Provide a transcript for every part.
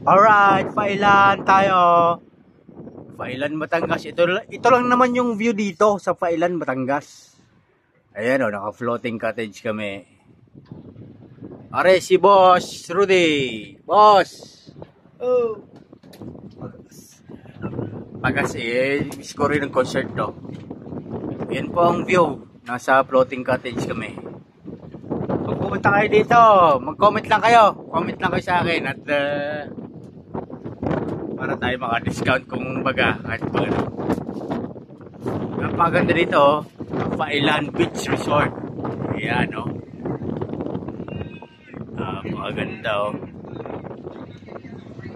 Alright, Failan tayo. Failan, Batangas. Ito lang naman yung view dito sa Failan, Batangas. Ayan o, naka-floating cottage kami. Are, si Boss Rudy. Boss! Oh! Pagas miss ko rin ng concert to. Yan po ang view. Nasa floating cottage kami. Kung pumunta kayo dito, mag-comment lang kayo. Comment lang kayo sa akin at para tayo maka-discount kung baga kahit pa ano. Napaganda dito, Failan Beach Resort. Ayan o. Napakaganda o.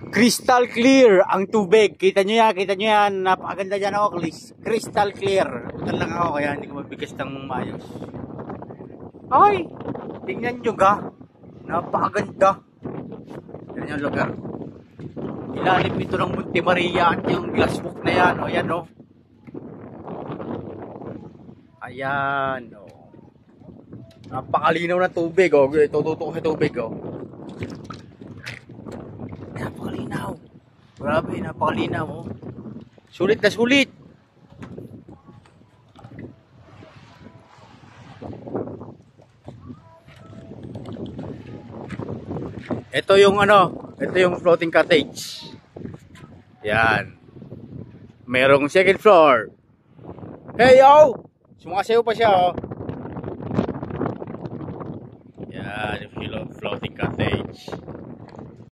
Crystal clear ang tubig. Kita nyo yan. Napakaganda dyan o. Crystal clear. Utan lang ako kaya hindi ko mabigas ng mayos. Ay! Tingnan nyo ga. Napakaganda. Yan yung lugar. Ilalim ito ng Monte Maria at yung glassbook na yan. O yan o. Ayan o. Napakalinaw na tubig o. Tututok sa tubig o. Napakalinaw. Grabe, napakalinaw o. Sulit na sulit. Ito yung ito yung floating cottage. Yan. Merong second floor. Hey yo! Sumasayaw pa siya oh. Yan, yung floating cottage.